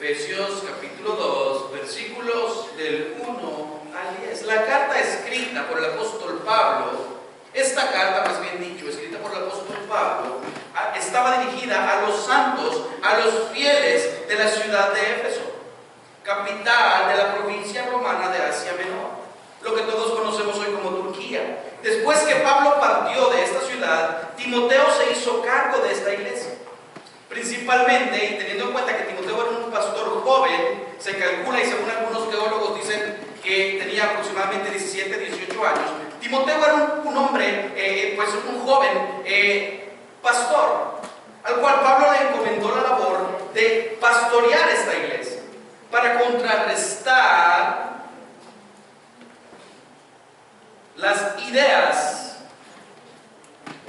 Efesios capítulo 2, versículos del 1 al 10. La carta escrita por el apóstol Pablo, esta carta, más bien dicho, escrita por el apóstol Pablo, estaba dirigida a los santos, a los fieles de la ciudad de Éfeso, capital de la provincia romana de Asia Menor, lo que todos conocemos hoy como Turquía. Después que Pablo partió de esta ciudad, Timoteo se hizo cargo de esta iglesia. Principalmente, y teniendo en cuenta que Timoteo era un pastor joven, se calcula, y según algunos teólogos dicen que tenía aproximadamente 17, 18 años, Timoteo era un hombre, pues un joven pastor, al cual Pablo le encomendó la labor de pastorear esta iglesia, para contrarrestar las ideas,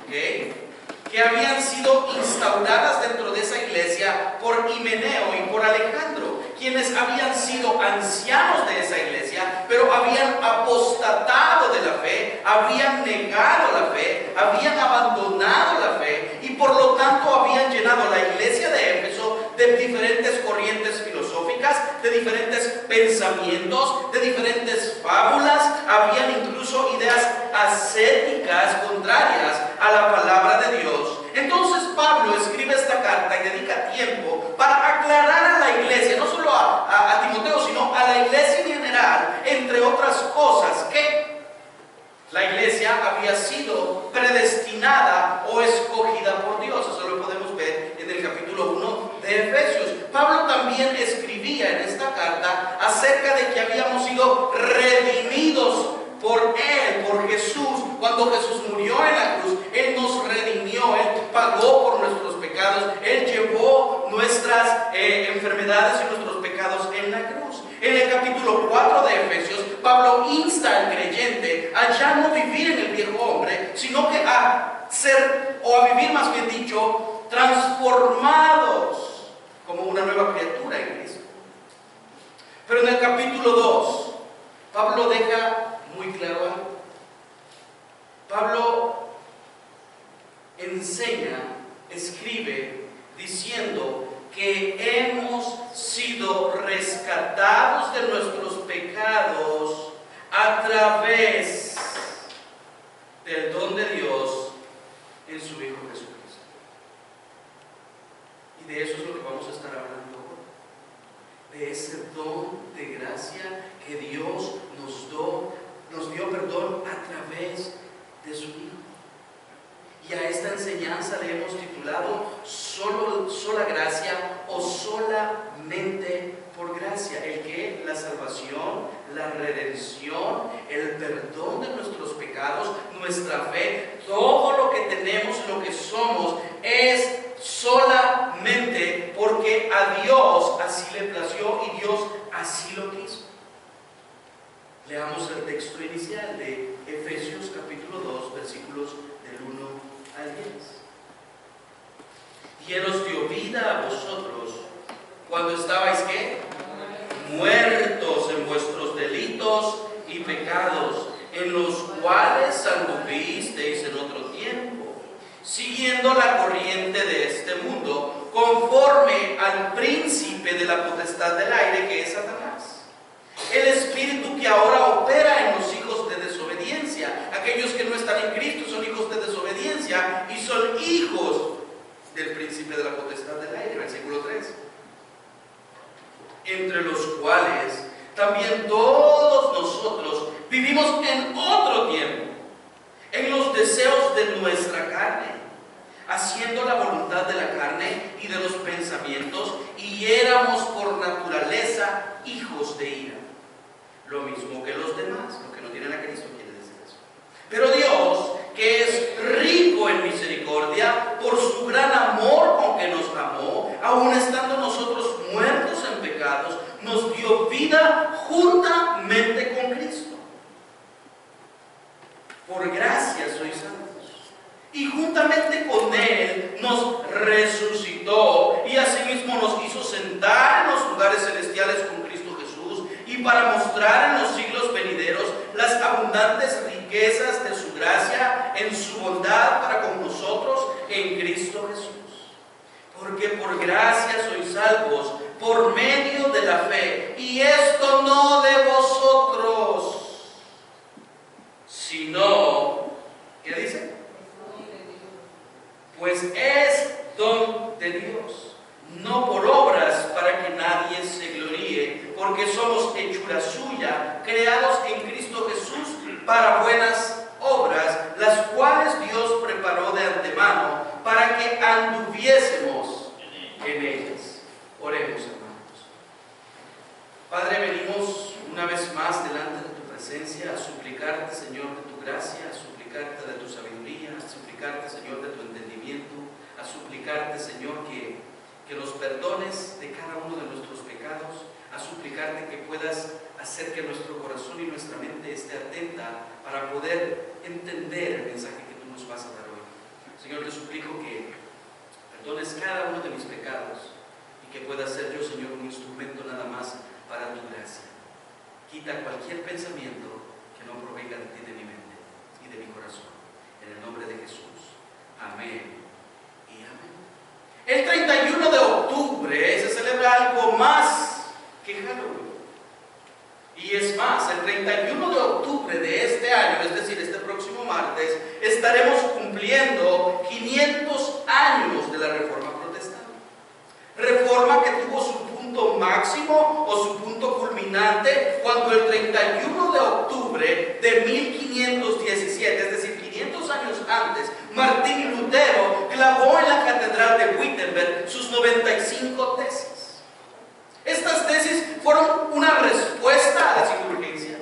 que habían sido instauradas dentro de esa iglesia por Himeneo y por Alejandro, quienes habían sido ancianos de esa iglesia, pero habían apostatado de la fe, habían negado la fe, habían abandonado la fe, y por lo tanto habían llenado la iglesia de Éfeso de diferentes corrientes filosóficas, de diferentes pensamientos, de diferentes fábulas. Habían incluso ideas ascéticas contrarias a la palabra de Dios. Entonces Pablo escribe esta carta y dedica tiempo para aclarar a la iglesia, no solo a Timoteo, sino a la iglesia en general, entre otras cosas, que la iglesia había sido predestinada o escogida por Dios. Eso lo podemos ver en el capítulo 1 de Efesios. Pablo también escribía en esta carta acerca de que habíamos sido redimidos por Él, por Jesús. Cuando Jesús murió en la cruz, Él nos redimió, Él pagó por nuestros pecados, Él llevó nuestras enfermedades y nuestros pecados en la cruz. En el capítulo 4 de Efesios, Pablo insta al creyente a ya no vivir en el viejo hombre, sino que a ser, o a vivir más bien dicho, transformados como una nueva criatura en Cristo. Pero en el capítulo 2, Pablo deja muy claro algo. Pablo enseña, escribe, diciendo que hemos sido rescatados de nuestros pecados a través del don de Dios en su Hijo Jesucristo. Y de eso es lo que vamos a estar hablando hoy, de ese don de gracia que Dios nos dio a través de su Hijo. Y a esta enseñanza le hemos titulado sola gracia o solamente por gracia. El que la salvación, la redención, el perdón de nuestros pecados, nuestra fe, todo lo que tenemos, lo que somos, es solamente porque a Dios así le plació y Dios así lo quiso. Leamos el texto inicial de Efesios capítulo 2, versículos del 1 al 10. Y Él os dio vida a vosotros cuando estabais, ¿qué? Muertos en vuestros delitos y pecados, en los cuales anduvisteis en otro tiempo, siguiendo la corriente de este mundo, conforme al príncipe de la potestad del aire, que es Satanás, el espíritu que ahora opera en los hijos de desobediencia. Aquellos que no están en Cristo son hijos de desobediencia y son hijos del príncipe de la potestad del aire, versículo 3. Entre los cuales también todos nosotros vivimos en otro tiempo, en los deseos de nuestra carne, haciendo la voluntad de la carne y de los pensamientos, y éramos por naturaleza hijos de ira, lo mismo que los demás. Los que no tienen a Cristo quiere decir eso. Pero Dios, que es rico en misericordia, por su gran amor con que nos amó, aun estando nosotros muertos en pecados, nos dio vida juntamente con Cristo. Por gracia sois salvos. Y juntamente con Él nos resucitó y asimismo nos hizo sentar en los lugares celestiales con Cristo Jesús, y para mostrar en los siglos venideros las abundantes riquezas de su gracia en su bondad para con nosotros en Cristo Jesús. Porque por gracia sois salvos por medio de la fe. Y esto no de vosotros, sino, ¿qué dice? Pues es don de Dios, no por obras para que nadie se gloríe, porque somos hechura suya, creados en Cristo Jesús para buenas obras, las cuales Dios preparó de antemano para que anduviésemos en ellas. Oremos, hermanos. Padre, venimos una vez más delante de tu presencia a suplicarte, Señor, de tu gracia, a suplicarte de tu sabiduría, a suplicarte, Señor, de tu entendimiento, a suplicarte, Señor, que nos perdones de cada uno de nuestros pecados, a suplicarte que puedas hacer que nuestro corazón y nuestra mente esté atenta para poder entender el mensaje que tú nos vas a dar hoy. Señor, te suplico que perdones cada uno de mis pecados y que pueda ser yo, Señor, un instrumento nada más para tu gracia. Quita cualquier pensamiento que no provenga de ti, de mi mente y de mi corazón. En el nombre de Jesús. Amén y amén. El 31 de octubre se celebra algo más que Halloween. Y es más, el 31 de octubre de este año, es decir, este próximo martes, estaremos cumpliendo 500 años de la Reforma Protestante. Reforma que tuvo su punto máximo o su punto culminante cuando el 31 de octubre de 1517, es decir, 500 años antes, Martín Lutero clavó en la catedral de Wittenberg sus 95 tesis. Estas tesis fueron una respuesta a las indulgencias.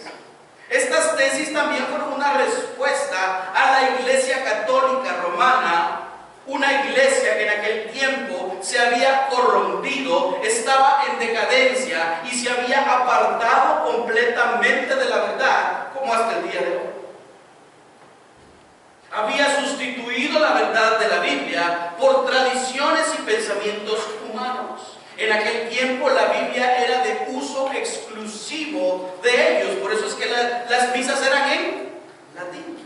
Estas tesis también fueron una respuesta a la Iglesia Católica Romana, una iglesia que en aquel tiempo se había corrompido, estaba en decadencia y se había apartado completamente de la verdad, como hasta el día de hoy. Había sustituido la verdad de la Biblia por tradiciones y pensamientos humanos. En aquel tiempo la Biblia era de uso exclusivo de ellos, por eso es que las misas eran en latín.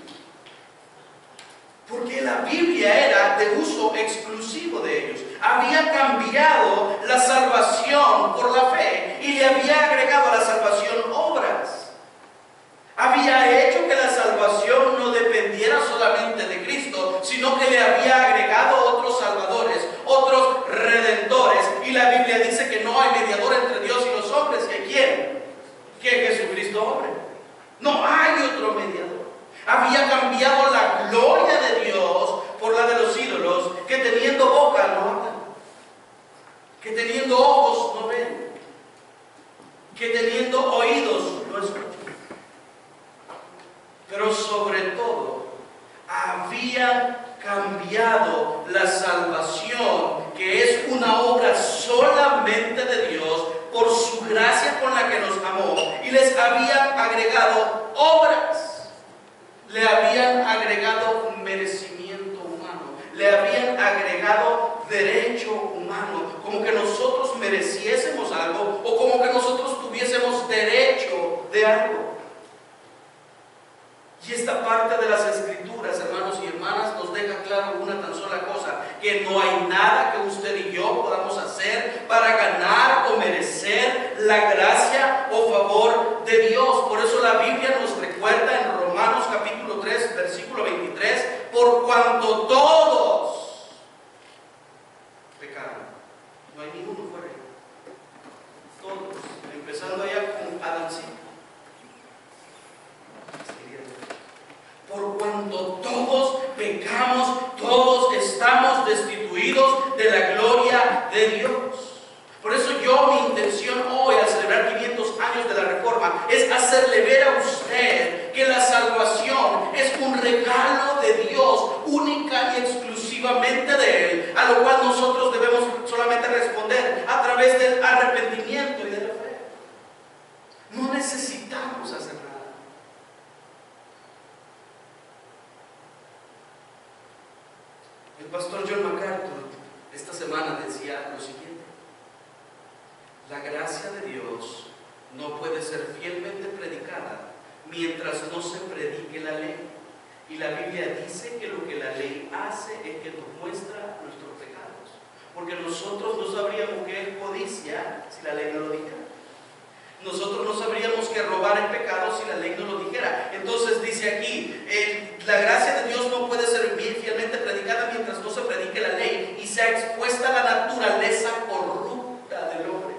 Porque la Biblia era de uso exclusivo de ellos. Había cambiado la salvación por la fe y le había agregado a la salvación obras. Había hecho que la salvación no dependiera solamente de Cristo, sino que le había agregado otros salvadores, otros redentores. Y la Biblia dice que no hay mediador entre Dios y los hombres. ¿Que quién? Que Jesucristo hombre. No hay otro mediador. Había cambiado la gloria de Dios por la de los ídolos, que teniendo boca no hablan, que teniendo ojos no ven, que teniendo oídos no escuchan. Pero sobre todo, habían cambiado la salvación, que es una obra solamente de Dios, por su gracia con la que nos amó, y les habían agregado obras. Le habían agregado merecimiento humano, le habían agregado derecho humano, como que nosotros mereciésemos algo o como que nosotros tuviésemos derecho de algo. Y esta parte de las Escrituras, hermanos y hermanas, nos deja claro una tan sola cosa: que no hay nada que usted y yo podamos hacer para ganar o merecer la gracia o favor de Dios. Por eso la Biblia nos recuerda en Romanos capítulo 3, versículo 23, por cuanto todos pecaron. No hay ninguno fuera. Todos, empezando allá con Adancito. Por cuanto todos pecamos, todos estamos destituidos de la gloria de Dios. Por eso mi intención hoy, al celebrar 500 años de la Reforma, es hacerle ver a usted que la salvación es un regalo de Dios, única y exclusivamente de Él, a lo cual nosotros debemos solamente responder a través del arrepentimiento y de la fe. No necesitamos hacer nada. El pastor John MacArthur esta semana decía lo siguiente: la gracia de Dios no puede ser fielmente predicada mientras no se predique la ley. Y la Biblia dice que lo que la ley hace es que nos muestra nuestros pecados. Porque nosotros no sabríamos qué es codicia ya si la ley no lo dijera. Nosotros no sabríamos que robar es pecado si la ley no lo dijera. Entonces dice aquí, la gracia de Dios no puede ser fielmente predicada mientras no se predique la ley y sea expuesta la naturaleza corrupta del hombre.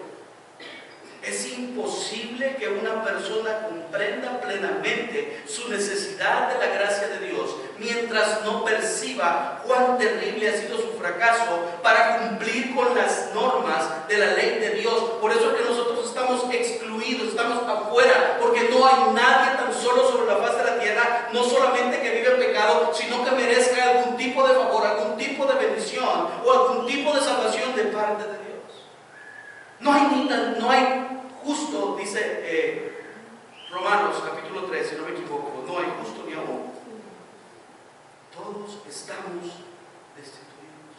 Es imposible que una persona comprenda plenamente su necesidad de la gracia de Dios mientras no perciba cuán terrible ha sido su fracaso para cumplir con las normas de la ley de Dios. Por eso es que nosotros estamos excluidos, estamos afuera, porque no hay nadie tan solo sobre la faz de la tierra, no solamente que vive en pecado, sino que merezca algún tipo de favor, algún tipo de bendición o algún tipo de salvación de parte de Dios. No hay justo, dice Romanos capítulo 3, si no me equivoco, no hay justo ni aún. Todos estamos destituidos.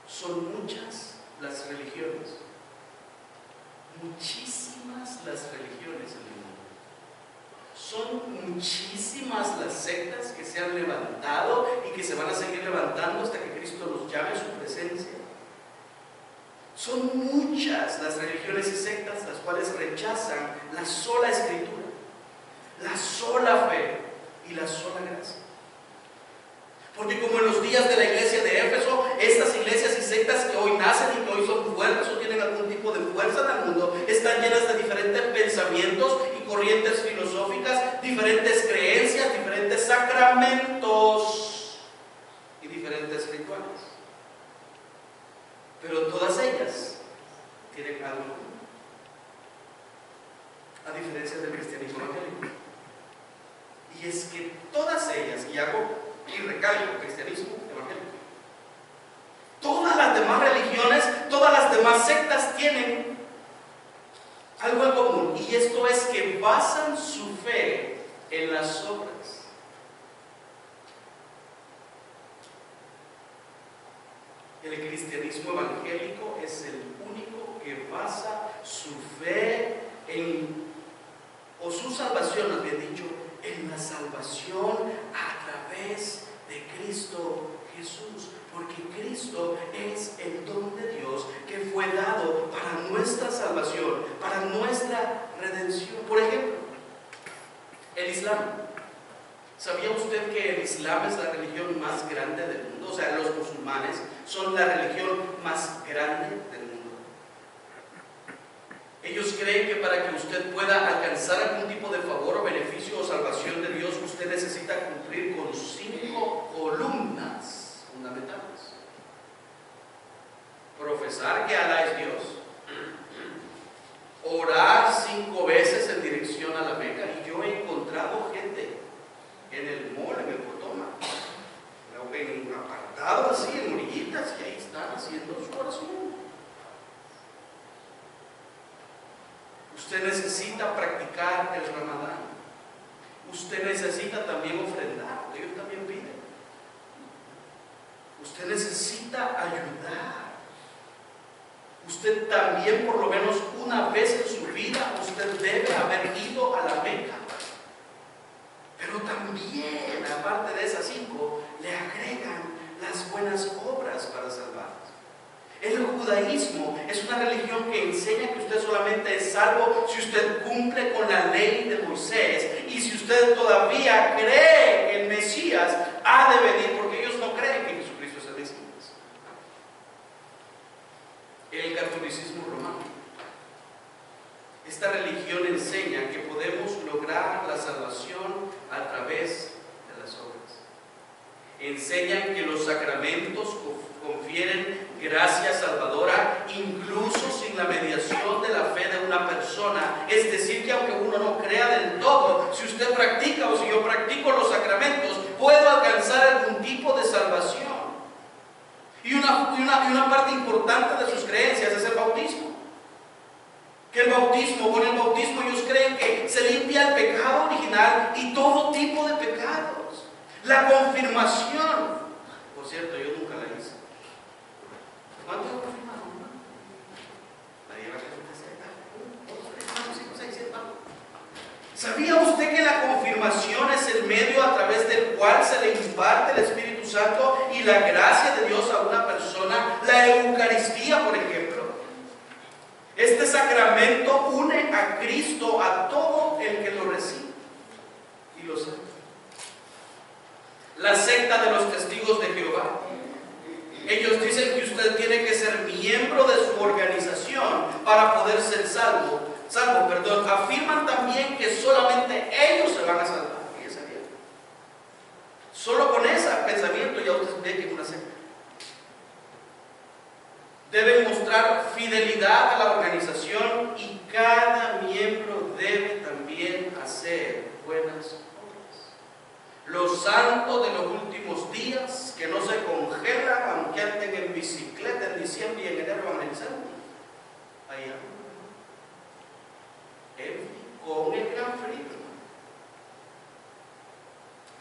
Son muchas las religiones, muchísimas las religiones en el mundo. Son muchísimas las sectas que se han levantado y que se van a seguir levantando hasta que Cristo los llame a su presencia. Son muchas las religiones y sectas las cuales rechazan la sola escritura, la sola fe y la sola gracia. Porque como en los días de la iglesia de Éfeso, estas iglesias y sectas que hoy nacen y que hoy son fuertes o tienen algún tipo de fuerza en el mundo, están llenas de diferentes pensamientos y corrientes filosóficas, diferentes creencias, diferentes sacramentos y diferentes rituales. Pero todas ellas tienen algo en común, a diferencia del cristianismo evangélico. Y es que todas ellas, y recalco, cristianismo evangélico, todas las demás religiones, todas las demás sectas tienen algo en común, y esto es que basan su fe en las obras. El cristianismo evangélico es el único que basa su fe o su salvación, más bien dicho, en la salvación a través de Cristo Jesús. Porque Cristo es el don de Dios que fue dado para nuestra salvación, para nuestra redención. Por ejemplo, el Islam. ¿Sabía usted que el Islam es la religión más grande del mundo? O sea, los musulmanes son la religión más grande del mundo. Ellos creen que para que usted pueda alcanzar algún tipo de favor o beneficio o salvación de Dios, usted necesita cumplir con 5 columnas fundamentales. Profesar que Alá es Dios, orar 5 veces en dirección a la Meca, y yo he encontrado gente en el mall, en el Potomac, en un apartado así, en orillitas, y ahí están haciendo su oración. Usted necesita practicar el Ramadán. Usted necesita también ofrendar, porque ellos también piden. Usted necesita ayudar. Usted también, por lo menos una vez en su vida, usted debe haber ido a la Meca. Pero también, aparte de esas 5, le agregan las buenas obras para salvarse. El judaísmo es una religión que enseña que usted solamente es salvo si usted cumple con la ley de Moisés y si usted todavía cree que el Mesías ha de venir, porque ellos no creen que Jesucristo es el Mesías. El catolicismo romano. Esta religión enseña que podemos lograr la salvación a través de las obras. Enseñan que los sacramentos confieren gracia salvadora incluso sin la mediación de la fe de una persona. Es decir, que aunque uno no crea del todo, si usted practica o si yo practico los sacramentos, puedo alcanzar algún tipo de salvación. Y una parte importante de sus creencias es el bautismo. Que con el bautismo ellos creen que se limpia el pecado original y todo tipo de pecados. La confirmación, por cierto, yo nunca la hice. ¿Cuántos lo confirmaron? Nadie va a ¿Sabía usted que la confirmación es el medio a través del cual se le imparte el Espíritu Santo y la gracia de Dios a una persona? La Eucaristía, por ejemplo, Este sacramento une a Cristo a todo el que lo recibe y lo sabe. La secta de los testigos de Jehová, ellos dicen que usted tiene que ser miembro de su organización para poder ser salvo. Afirman también que solamente ellos se van a salvar. Fíjense bien. Solo con ese pensamiento ya usted ve que es una secta. Deben mostrar fidelidad a la organización y cada miembro debe también hacer buenas obras. Los santos de los últimos días que no se congelan aunque anden en bicicleta en diciembre y en enero evangelizando. Ahí andan. Con el gran frío.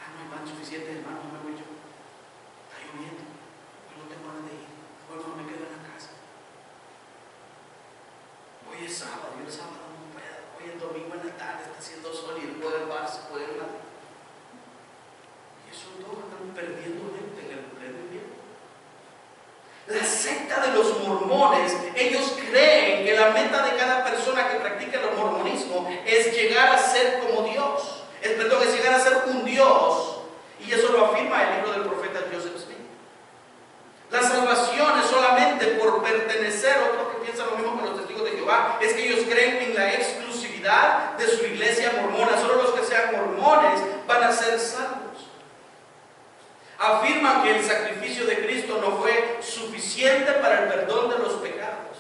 No hay más suficientes hermanos, no me voy yo. Está lloviendo. Yo no tengo ganas de ir. Bueno, me quedo en la casa. Hoy es sábado, yo el sábado no puedo. Hoy es domingo en la tarde, está haciendo sol y puede el bar, se puede ir. Y esos dos están perdiendo gente en el pleno invierno. La secta de los mormones, ellos creen que la meta de cada persona que practica el mormonismo es llegar a ser como Dios. Es llegar a ser un Dios. Y eso lo afirma el libro del profeta Joseph Smith. La salvación es solamente por pertenecer. Otros que piensan lo mismo con los testigos de Jehová es que ellos creen en la exclusividad de su iglesia mormona. Solo los que sean mormones van a ser salvos. Afirman que el sacrificio de Cristo no fue suficiente para el perdón de los pecados,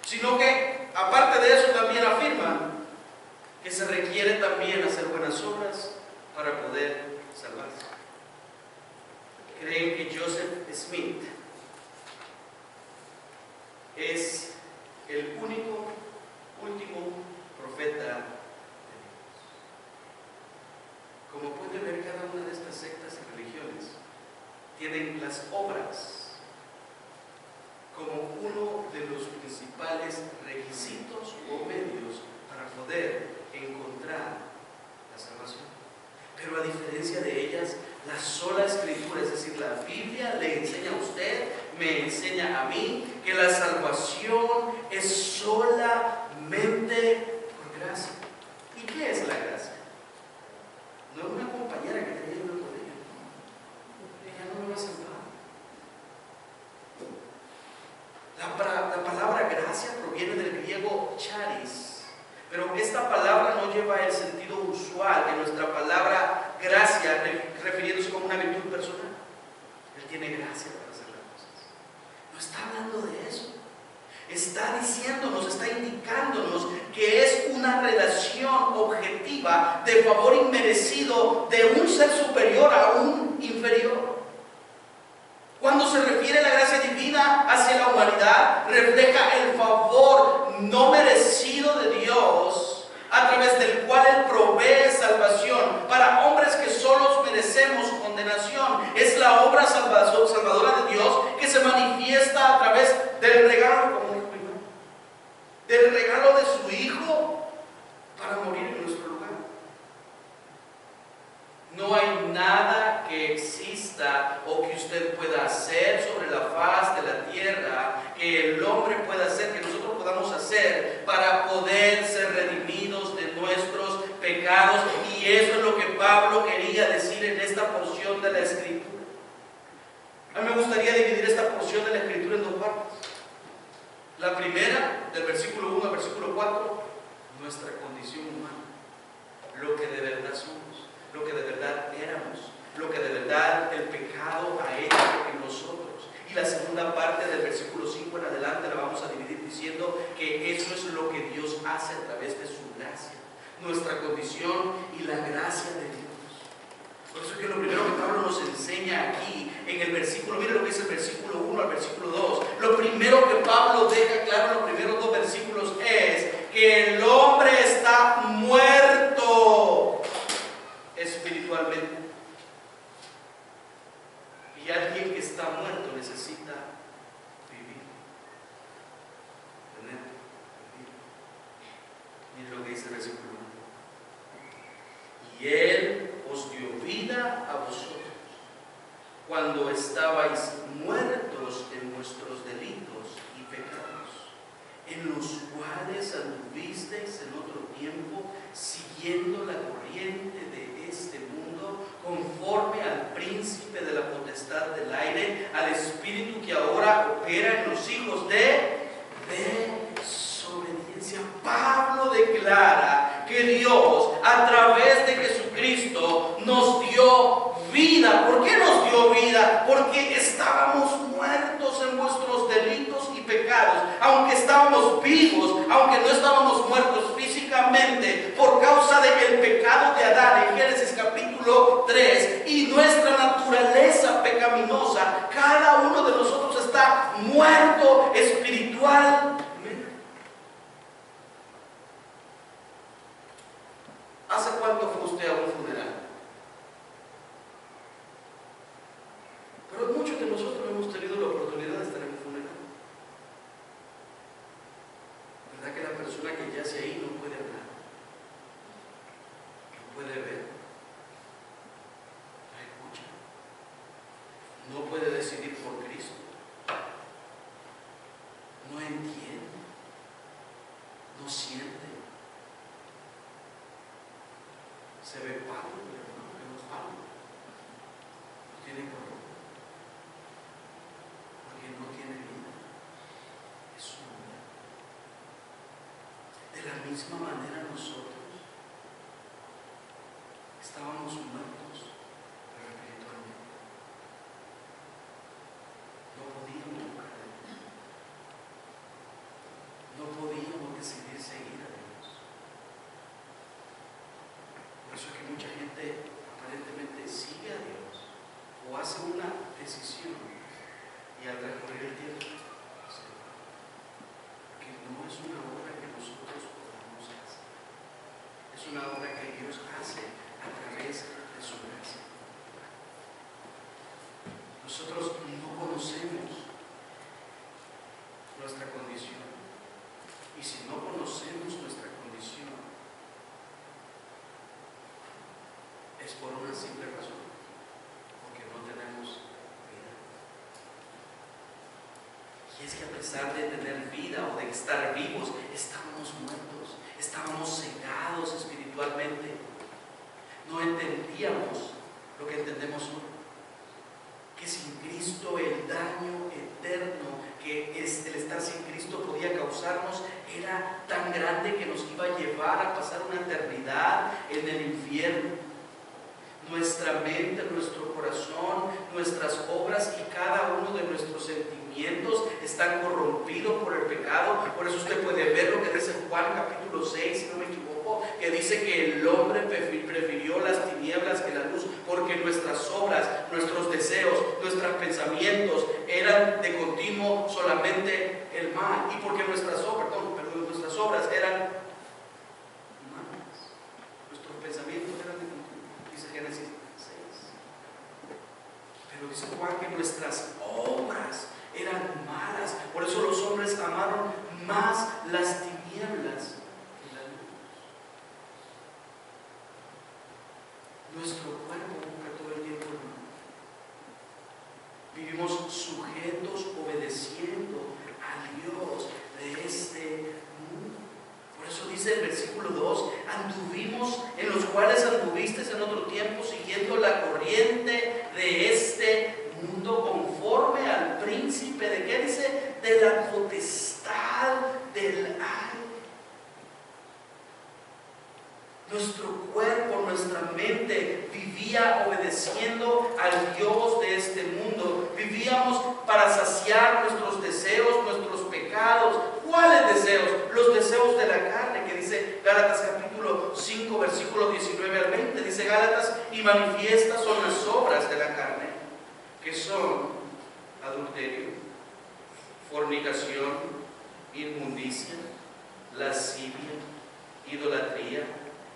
sino que aparte de eso también afirman que se requiere también hacer buenas obras para poder salvarse. Creen que Joseph Smith es el último profeta de Dios. Como puede ver, cada una de estas sectas y religiones tienen las obras como uno de los principales requisitos o medios para poder encontrar la salvación. Pero a diferencia de ellas, la sola escritura, es decir, la Biblia, le enseña a usted, me enseña a mí, que la salvación es solamente por gracia. ¿Y qué es la gracia? No es una compañera que te lleva por ella. Ella no me va a salvar. La palabra gracia proviene del griego charis, pero esta palabra no lleva el sentido usual de nuestra palabra gracia, refiriéndose como una virtud personal. Él tiene gracia para hacer las cosas. No está hablando de eso. Está diciéndonos, está indicándonos que es una relación objetiva de favor inmerecido de un ser superior a un inferior. Cuando se refiere a la gracia divina hacia la humanidad, refleja el favor no merecido de Dios, a través del cual Él provee salvación para hombres que solos merecemos condenación. Es la obra salvadora de Dios que se manifiesta a través del regalo, como dijo Iván, del regalo de su Hijo para morir en nuestro lugar. No hay nada que exista o que usted pueda hacer sobre la faz de la tierra, que el hombre pueda hacer, que nosotros podamos hacer para poder ser redimidos de nuestros pecados. Y eso es lo que Pablo quería decir en esta porción de la Escritura. A mí me gustaría dividir esta porción de la Escritura en dos partes. La primera, del versículo 1 al versículo 4, nuestra condición humana, lo que de verdad somos, lo que de verdad éramos, lo que de verdad el pecado ha hecho en nosotros. Y la segunda parte del versículo 5 en adelante la vamos a dividir diciendo que eso es lo que Dios hace a través de su gracia, nuestra condición y la gracia de Dios. Por eso es que lo primero que Pablo nos enseña aquí en el versículo, mire lo que es el versículo 1 al versículo 2. Lo primero que Pablo deja claro en los primeros dos versículos es que el hombre está muerto espiritualmente. Y alguien que está muerto necesita vivir. Tener, vivir. Mire lo que dice el versículo 1. Y Él os dio vida a vosotros cuando estabais muertos en vuestros delitos y pecados, en los cuales espíritu que ahora opera en los hijos de desobediencia. Pablo declara que Dios, a través de Jesucristo, nos dio vida. ¿Por qué nos dio vida? Porque estábamos muertos en nuestros delitos y pecados. Aunque estábamos vivos, aunque no estábamos muertos físicamente, por causa del pecado de Adán en Génesis capítulo 3 y nuestra naturaleza pecaminosa, cada uno de nosotros está muerto espiritualmente. ¿Hace cuánto fue usted a un funeral? Pero muchos de nosotros hemos tenido la oportunidad de estar en un funeral. ¿Verdad que la persona que yace ahí no puede hablar? No puede ver, no escucha, no puede decidir por Cristo, no entiende, no siente. Se ve pálido, pero no es pálido, no tiene color, porque no tiene vida, es su vida. De la misma manera nosotros estábamos muertos, pero espiritualmente. No podíamos buscar a Dios. No podíamos decidir seguir a Dios. Por eso es que mucha gente aparentemente sigue a Dios o hace una decisión y al transcurrir el tiempo se va. Porque no es una obra que nosotros podamos hacer. Es una obra que Dios hace a través de su gracia. Nosotros no conocemos nuestra condición. Y si no conocemos nuestra condición, es por una simple razón, porque no tenemos vida. Y es que a pesar de tener vida o de estar vivos, estábamos muertos, estábamos cegados espiritualmente. No entendíamos lo que entendemos hoy, que sin Cristo el daño eterno que el estar sin Cristo podía causarnos era tan grande que nos iba a llevar a pasar una eternidad en el infierno. Nuestra mente, nuestro corazón, nuestras obras y cada uno de nuestros sentimientos están corrompidos por el pecado. Por eso usted puede ver lo que dice Juan capítulo 6, si no me equivoco, que dice que el hombre prefirió las tinieblas que la luz, porque nuestras obras, nuestros deseos, nuestros pensamientos eran de continuo solamente el mal. Y porque nuestras obras eran malas, nuestros pensamientos eran de continuo, dice Génesis 6. Pero dice Juan que nuestras obras eran malas. Por eso los hombres amaron más las tinieblas que la luz. Nuestro cuerpo busca todo el tiempo el mal. Vivimos sujetos, obedeciendo a Dios de este mundo. Por eso dice el versículo 2: anduvimos, en los cuales anduvisteis en otro tiempo, siguiendo la corriente de este mundo, conforme al príncipe de, ¿qué dice? De la potestad del aire. Nuestro cuerpo, nuestra mente vivía obedeciendo al Dios de este mundo. Vivíamos para saciar nuestros deseos, nuestros pecados. ¿Cuáles deseos? Los deseos de la carne, que dice Gálatas capítulo 5, versículo 19 al 20. Dice Gálatas: y manifiestas son las obras de la carne, que son adulterio, fornicación, inmundicia, lascivia, idolatría,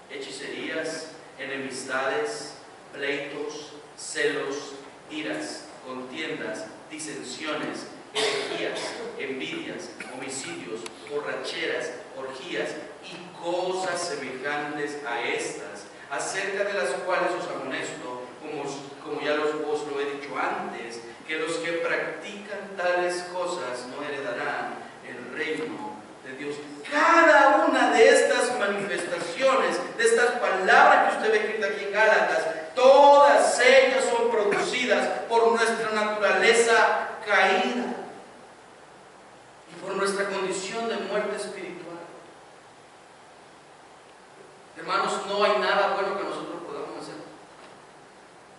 hechicerías, enemistades, pleitos, celos, iras, contiendas, disensiones, herejías, envidias, homicidios, borracheras, orgías y cosas semejantes a estas, acerca de las cuales os amonesto, como ya os lo he dicho antes, que los que practican tales cosas no heredarán el reino de Dios. Cada una de estas manifestaciones, de estas palabras que usted ve escritas aquí en Gálatas, todas ellas son producidas por nuestra naturaleza naturaleza caída y por nuestra condición de muerte espiritual. Hermanos, no hay nada bueno que nosotros podamos hacer.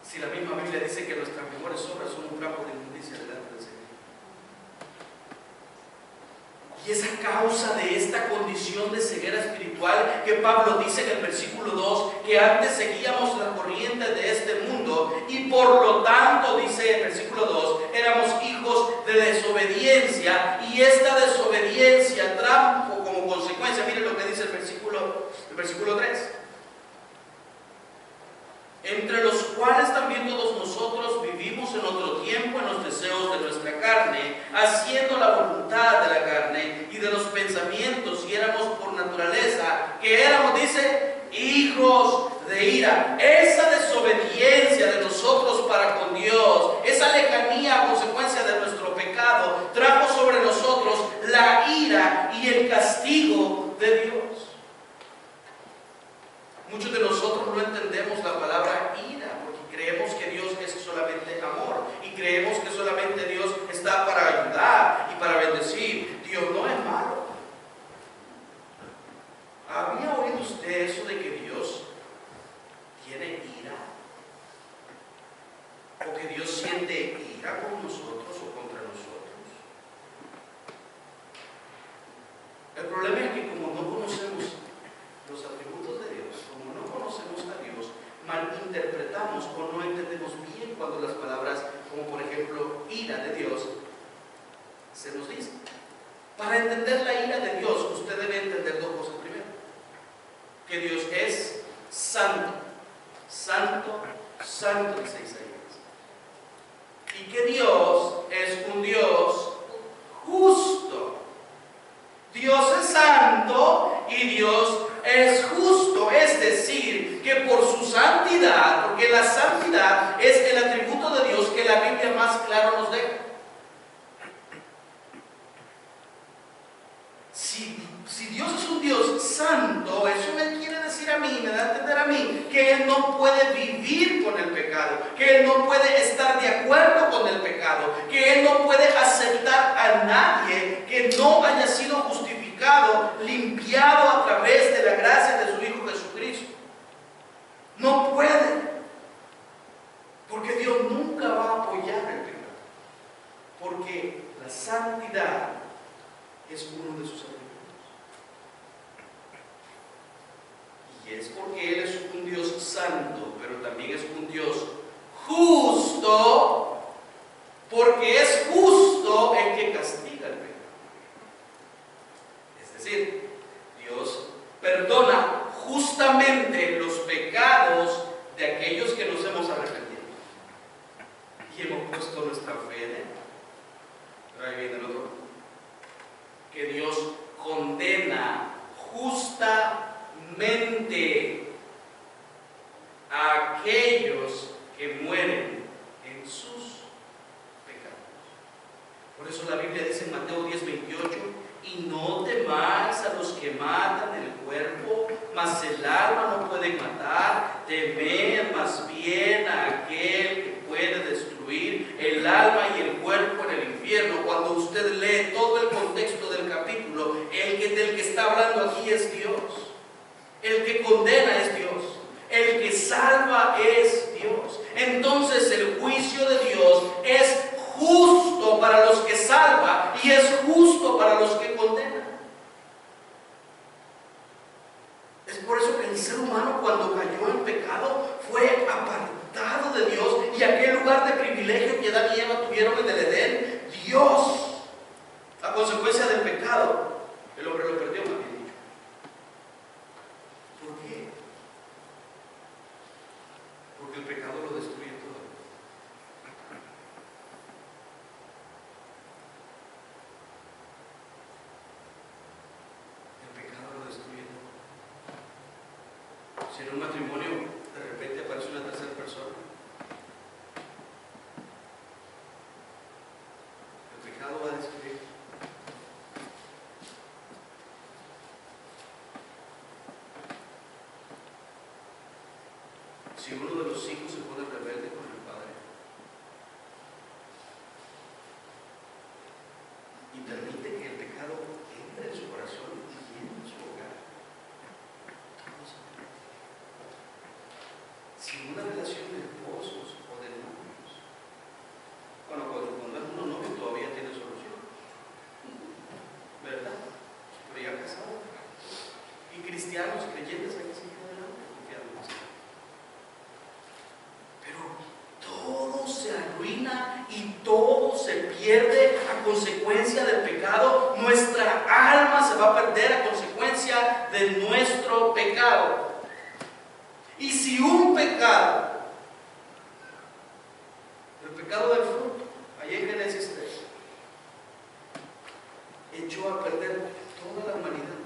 Si la misma Biblia dice que nuestras mejores obras son un trapo de inmundicia delante del Señor. Y es a causa de esta condición de ceguera espiritual que Pablo dice en el versículo 2 que antes seguíamos la corriente de este mundo y por lo tanto, dice el versículo 2, éramos hijos de desobediencia, y esta desobediencia trajo como consecuencia, miren lo que dice el versículo 3. Entre los cuales también todos nosotros vivimos en otro tiempo en los deseos de nuestra carne, haciendo la voluntad de la carne y de los pensamientos, y éramos por naturaleza, que éramos, dice, hijos de ira. Esa desobediencia de nosotros para con Dios, esa lejanía a consecuencia de nuestro pecado, trajo sobre nosotros la ira y el castigo de Dios. Muchos de nosotros no entendemos la palabra ira porque creemos que Dios es solamente amor y creemos que solamente Dios está para ayudar y para bendecir. Dios no es malo. ¿Había oído usted eso de que Dios tiene ira? ¿O que Dios siente ira con nosotros o contra nosotros? El problema es que como no conocemos los atributos de Dios, como no conocemos a Dios, malinterpretamos o no entendemos bien cuando las palabras, como por ejemplo ira de Dios, se nos dicen. Para entender la ira de Dios, usted debe entender dos cosas. Primero, que Dios es santo, santo, santo, dice Isaías, y que Dios es un Dios justo. Dios es santo y Dios es justo, es decir, que por su santidad, porque la santidad es el atributo de Dios que la Biblia más claro nos deja. Si Dios es un Dios santo, eso me quiere decir a mí, me da a entender a mí, que Él no puede vivir con el pecado, que Él no puede estar de acuerdo con el pecado, que Él no puede aceptar a nadie que no haya sido justificado, limpiado a través de la gracia de su Hijo Jesucristo. No puede, porque Dios nunca va a apoyar el pecado, porque la santidad es uno de sus atributos. Y es porque Él es un Dios santo, pero también es un Dios justo, porque es justo el que castiga el pecado. Es decir, Dios perdona justamente los pecados de aquellos que nos hemos arrepentido y hemos puesto nuestra fe en Él. Pero ahí viene el otro, que Dios condena justamente a aquellos que mueren en sus pecados. Por eso la Biblia dice en Mateo 10:28, y no temáis a los que matan el cuerpo, mas el alma no pueden matar, temed más bien a aquel que puede destruir el alma y el cuerpo en el infierno. Cuando usted lee todo el contexto del capítulo, del que está hablando aquí es Dios. El que condena es Dios. El que salva es Dios. Entonces el juicio de Dios es justo para los que salva y es justo para los que condena. Es por eso que el ser humano, cuando cayó en pecado, fue apartado de Dios, y aquel lugar de privilegio que Adán y Eva tuvieron en el Edén, Dios, a consecuencia del pecado, el hombre lo perdió, más bien dicho. ¿Por qué? Porque el pecado lo destruye todo. El pecado lo destruye todo. Si en un matrimonio de repente aparece una tercera persona, el pecado va a destruir. Si uno de los hijos se pone rebelde con el padre, permite que el pecado entre en su corazón y llene su hogar. Sin una relación de esposos o de novios. Bueno, cuando es uno novio todavía tiene solución, ¿verdad? Pero ya casado. Y cristianos, creyentes, hay que seguir adelante confiando en Dios. Pero todo se arruina y todo se pierde a consecuencia del pecado. Nuestra alma se va a perder a consecuencia de nuestro pecado. Y si un pecado, el pecado del fruto, allí en Génesis 3, echó a perder toda la humanidad,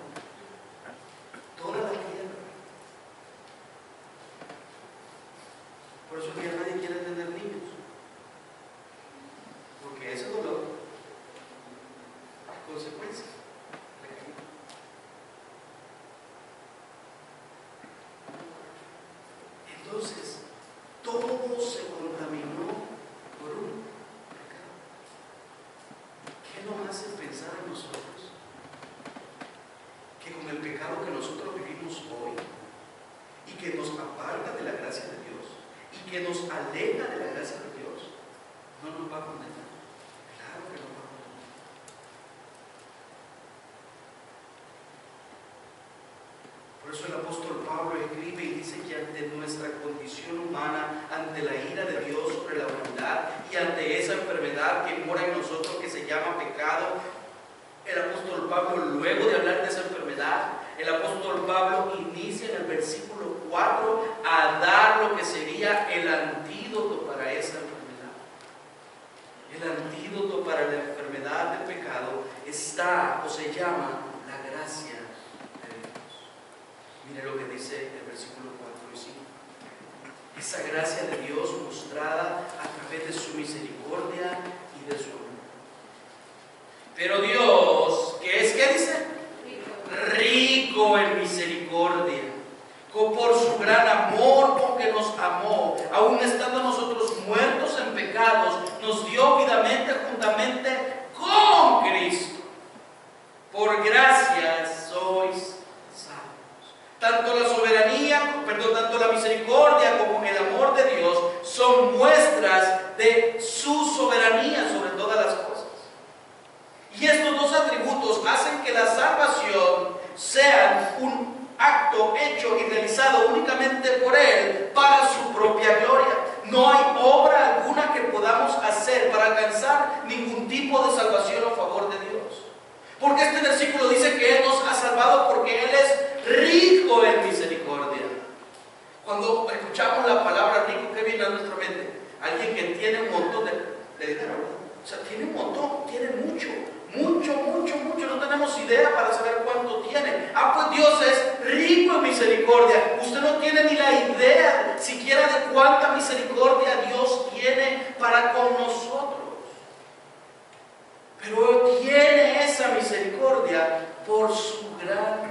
toda la tierra. Por eso ya nadie quiere tener niños, porque ese dolor es consecuencia de caída. Entonces, todo se contaminó por un pecado. ¿Qué nos hace pensar en nosotros? Que con el pecado que nosotros vivimos hoy y que nos aparta de la gracia de Dios y que nos aleja de la gracia de Dios, no nos va a condenar. Claro que nos va a condenar. Por eso el apóstol Pablo escribe y dice que ante nuestra condición humana, ante la ira de Dios sobre la humanidad y ante esa enfermedad que mora en nosotros que se llama pecado, el apóstol Pablo, luego de hablar de esa enfermedad, el apóstol Pablo inicia en el versículo 4 a dar lo que sería el antídoto para esa enfermedad. El antídoto para la enfermedad del pecado está o se llama la gracia de Dios. Mire lo que dice el versículo 4 y 5. Esa gracia de Dios mostrada a través de su misericordia y de su amor. Pero Dios, ¿qué es? ¿Qué dice? Rico en misericordia, por su gran amor con que nos amó, aun estando nosotros muertos en pecados, nos dio vidamente juntamente con Cristo. Por gracia sois salvos. Tanto la misericordia como el amor de Dios son muestras de su soberanía sobre todas las cosas. Y estos dos atributos hacen que la salvación sea un acto hecho y realizado únicamente por Él para su propia gloria. No hay obra alguna que podamos hacer para alcanzar ningún tipo de salvación a favor de Dios. Porque este versículo dice que Él nos ha salvado porque Él es rico en misericordia. Cuando escuchamos la palabra rico, ¿qué viene a nuestra mente? Alguien que tiene un montón de dinero. O sea, tiene un montón, tiene mucho. No tenemos idea para saber cuánto tiene. Pues Dios es rico en misericordia. Usted no tiene ni la idea siquiera de cuánta misericordia Dios tiene para con nosotros. Pero tiene esa misericordia por su gran amor.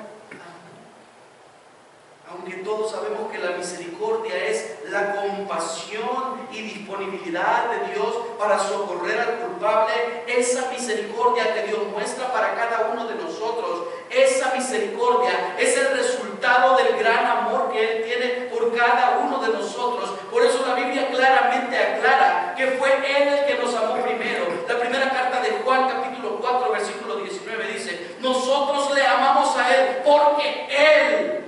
Aunque todos sabemos que la misericordia es la compasión y disponibilidad de Dios para socorrer al culpable, esa misericordia que Dios muestra para cada uno de nosotros, esa misericordia es el resultado del gran amor que Él tiene por cada uno de nosotros. Por eso la Biblia claramente aclara que fue Él el que nos amó primero. La primera carta de Juan, capítulo 4, versículo 19 dice: nosotros le amamos a Él porque Él.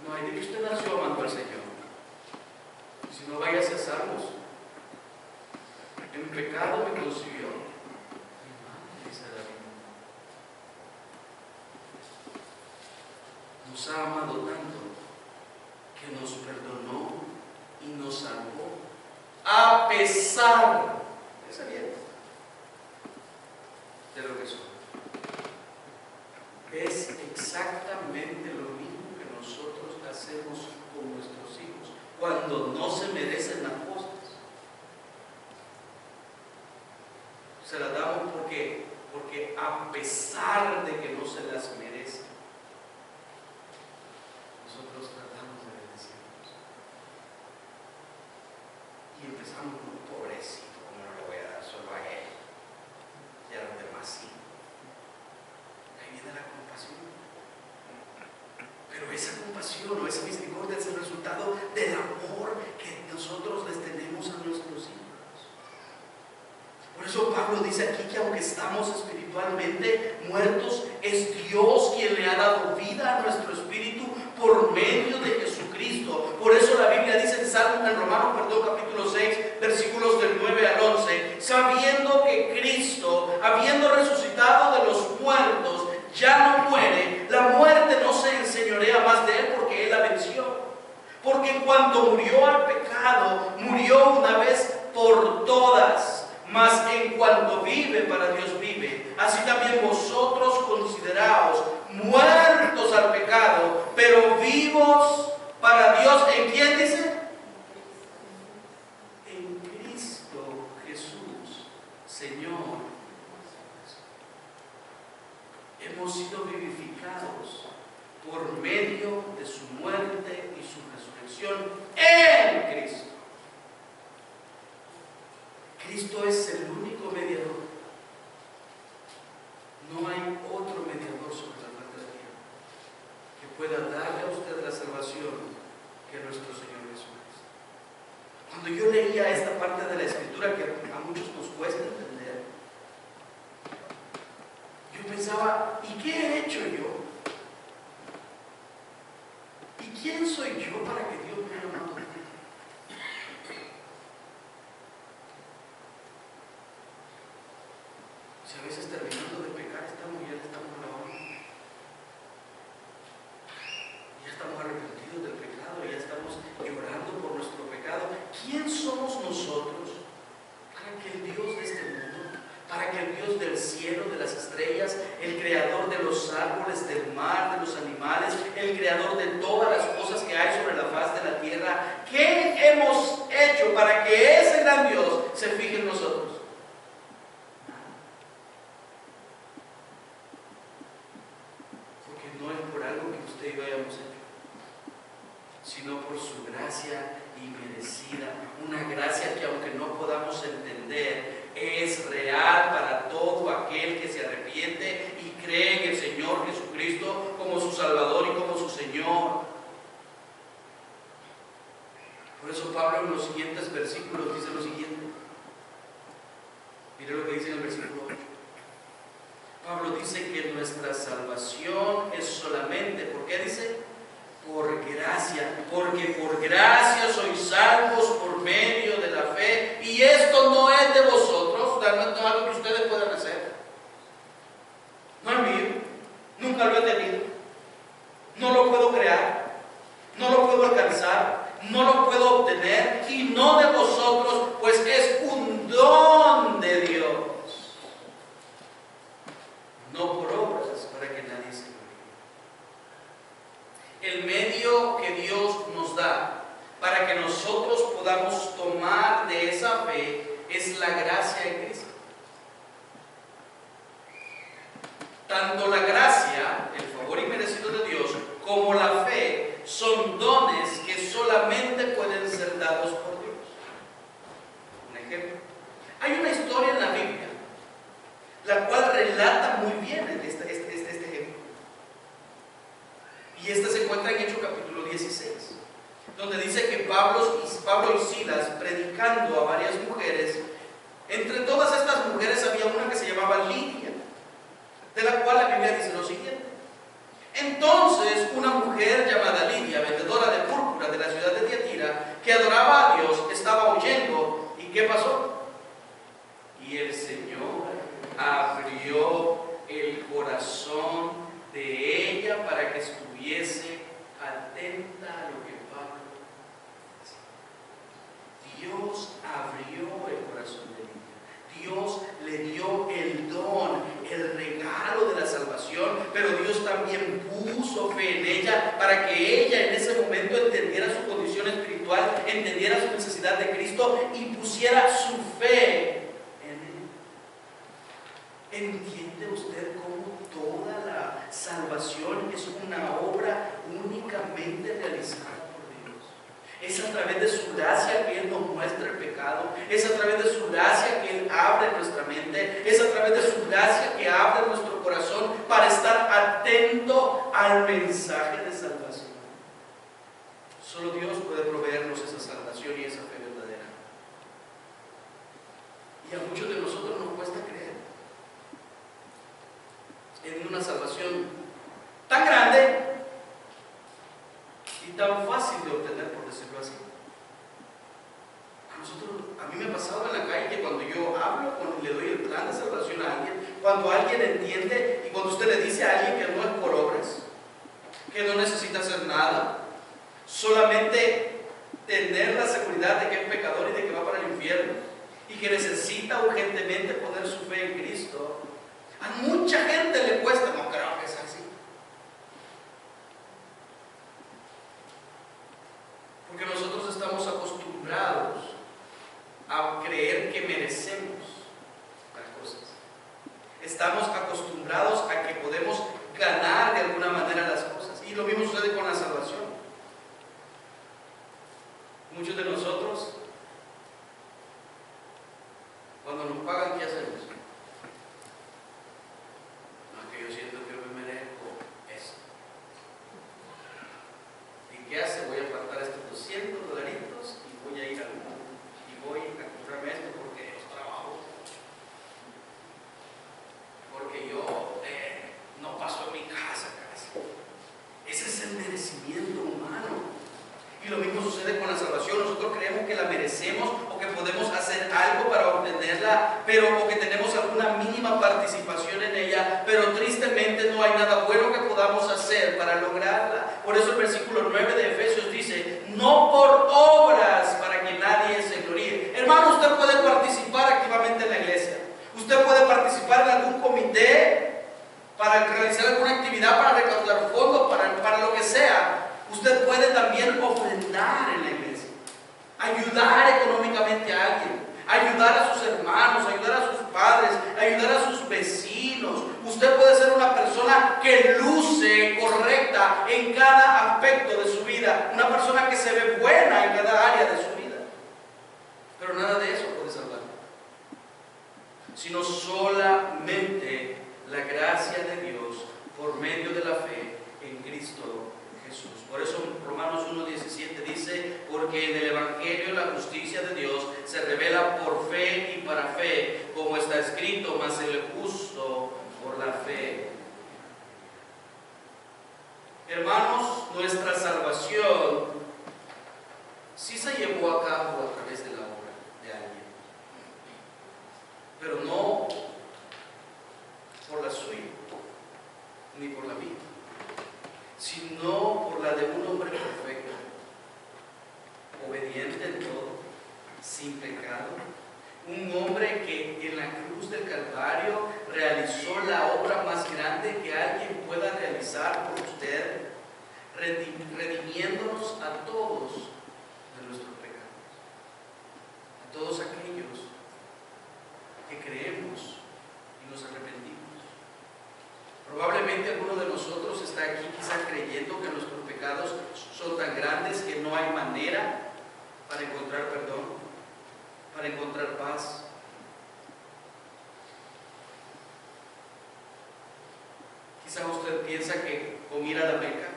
No hay de que usted nació amando al Señor. Si no, vaya a ser salvos. En pecado me concibió mi madre, dice la Biblia. Nos ha amado tanto que nos perdonó y nos salvó a pesar de lo que somos. Es exactamente lo mismo que nosotros hacemos con nuestros hijos cuando no se merecen las cosas. Se las damos porque a pesar de que no se las merecen, nosotros tratamos de bendecirlos. Y empezamos con pobrecito, ¿cómo no le voy a dar solo a él? eso Pablo dice aquí que aunque estamos espiritualmente muertos, es Dios quien le ha dado vida a nuestro espíritu por medio de Jesucristo. Por eso la Biblia dice en Romanos capítulo 6, versículos del 9 al 11, sabiendo que Cristo, habiendo resucitado de los muertos, ya no muere, la muerte no se enseñorea más de él porque él la venció. Porque en cuanto murió al pecado, murió una vez por todas, mas en cuanto vive, para Dios vive. Así también vosotros consideraos muertos al pecado, pero vivos para Dios. ¿En quién dice? En Cristo Jesús, Señor. Hemos sido vivificados por medio de su muerte y su resurrección en Cristo. Cristo es el único mediador. No hay otro mediador sobre la faz de la tierra que pueda darle a usted la salvación que nuestro Señor Jesucristo. Cuando yo leía esta parte de la Escritura que a muchos nos cuesta entender, yo pensaba, ¿y qué he hecho yo? ¿Y quién soy yo para que Dios me haya amado? Si a veces terminando de pecar ya estamos alabando, ya estamos arrepentidos del pecado, ya estamos llorando por nuestro pecado. ¿Quién somos nosotros para que el Dios de este mundo, para que el Dios del cielo, de las estrellas, el creador de los árboles, del mar, de los animales, el creador de todas las cosas que hay sobre la faz de la tierra, qué hemos hecho para que ese gran Dios se fije en nosotros? Sino por su gracia inmerecida, una gracia que aunque no podamos entender, es real para todo aquel que se arrepiente y cree en el Señor Jesucristo como su Salvador y como su Señor. Por eso Pablo en los siguientes versículos dice lo siguiente. Mire lo que dice en el versículo 8. Pablo dice que nuestra salvación es solamente, ¿por qué dice? Por gracia, porque por gracia sois salvos por medio de la fe, y esto no es de vosotros, no es algo que ustedes puedan hacer, no es mío, nunca lo he tenido, no lo puedo crear, no lo puedo alcanzar, no lo puedo obtener, y no de vosotros, pues es un don de Dios, no por obras para que nadie se gloríe. El medio que Dios nos da para que nosotros podamos tomar de esa fe es la gracia de Cristo. Tanto la gracia, el favor inmerecido de Dios, como la fe son dones que solamente pueden ser dados por Dios. Un ejemplo. Hay una historia en la Biblia la cual relata muy bien este ejemplo. Y esta se encuentra en Hechos capítulo 16, donde dice que Pablo y Silas, predicando a varias mujeres, entre todas estas mujeres había una que se llamaba Lidia, de la cual la Biblia dice lo siguiente. Entonces una mujer llamada Lidia, vendedora de púrpura de la ciudad de Tiatira, que adoraba a Dios, estaba oyendo. ¿Y qué pasó? Y el Señor abrió el corazón de ella para que estuviese atenta a lo que Pablo decía. Dios abrió el corazón de ella. Dios le dio el don, el regalo de la salvación, pero Dios también puso fe en ella para que ella en ese momento entendiera su condición espiritual, entendiera su necesidad de Cristo y pusiera su fe en Él. ¿Entiende usted cómo toda la salvación es una obra únicamente realizada por Dios? Es a través de su gracia que Él nos muestra el pecado, es a través de su gracia que Él abre nuestra mente, es a través de su gracia que abre nuestro corazón para estar atento al mensaje de salvación. Solo Dios puede proveernos esa salvación y esa fe verdadera. Y a muchos de nosotros nos Cuando alguien entiende y cuando usted le dice a alguien que no es por obras, que no necesita hacer nada, solamente tener la seguridad de que es pecador y de que va para el infierno y que necesita urgentemente poner su fe en Cristo, a mucha gente le cuesta. No creo que sea así, porque nosotros estamos acostumbrados a creer que merecemos las cosas. Estamos acostumbrados a que podemos ganar de alguna manera las cosas, y lo mismo sucede con la salvación. Muchos de nosotros, cuando nos pagan, ¿qué hacemos? No, es que yo siento que me merezco esto. ¿Y qué hace? Voy a apartar estos $200 y voy a ir al mundo y voy a comprarme esto porque yo trabajo, porque yo no paso en mi casa casi. Ese es el merecimiento humano. Y lo mismo sucede con la salvación. Nosotros creemos que la merecemos o que podemos hacer algo para obtenerla, o que tenemos alguna mínima participación en ella, pero tristemente no hay nada bueno que podamos hacer para lograrla. Por eso el versículo 9 de Efesios dice: no por obras para que nadie se gloríe. Hermano, usted puede participar activamente en la iglesia. Usted puede participar en algún comité para realizar alguna actividad, para recaudar fondos, para lo que sea. Usted puede también ofrendar en la iglesia, ayudar económicamente a alguien, ayudar a sus hermanos, ayudar a sus padres, ayudar a sus vecinos. Usted puede ser una persona que luce correcta en cada aspecto de su vida, una persona que se ve buena en cada área de su vida. Pero nada de eso puede salvar, sino solamente la gracia de Dios por medio de la fe en Cristo Jesús. Por eso Romanos 1:17 dice: porque en el Evangelio la justicia de Dios se revela por fe y para fe, como está escrito: mas el justo por la fe. Hermanos, nuestra salvación sí se llevó a cabo a través de la obra de alguien, pero no por la suya ni por la mía, sino por la de un hombre perfecto, obediente en todo, sin pecado, un hombre que en la cruz del Calvario realizó la obra más grande que alguien pueda realizar por usted, redimiéndonos a todos de nuestros pecados, a todos aquellos que creemos y nos arrepentimos. Probablemente alguno de nosotros está aquí quizás creyendo que nuestros pecados son tan grandes que no hay manera para encontrar perdón, para encontrar paz. Quizás usted piensa que con ir a la Meca,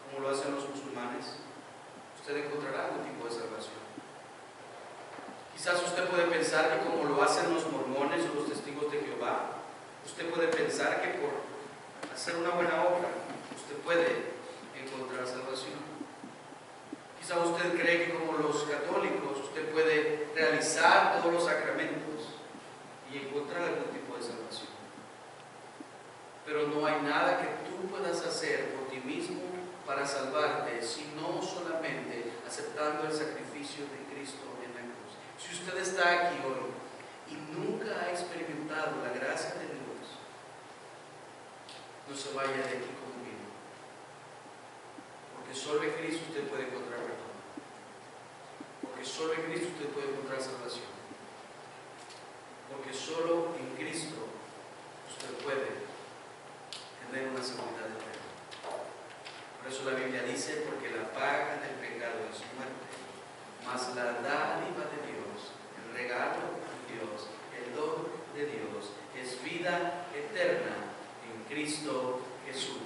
como lo hacen los musulmanes, usted encontrará algún tipo de salvación. Quizás usted puede pensar que como lo hacen los mormones o los testigos de Jehová, usted puede pensar que por hacer una buena obra usted puede encontrar salvación. Quizá usted cree que como los católicos usted puede realizar todos los sacramentos y encontrar algún tipo de salvación. Pero no hay nada que tú puedas hacer por ti mismo para salvarte, sino solamente aceptando el sacrificio de Cristo en la cruz. Si usted está aquí hoy y nunca ha experimentado la gracia de Dios, no se vaya de aquí como vino, porque solo en Cristo usted puede encontrar perdón, porque solo en Cristo usted puede encontrar salvación, porque solo en Cristo usted puede tener una seguridad eterna. Por eso la Biblia dice: porque la paga del pecado es muerte, mas la dádiva de Dios, el regalo de Dios, el don de Dios es vida eterna en Cristo Jesús.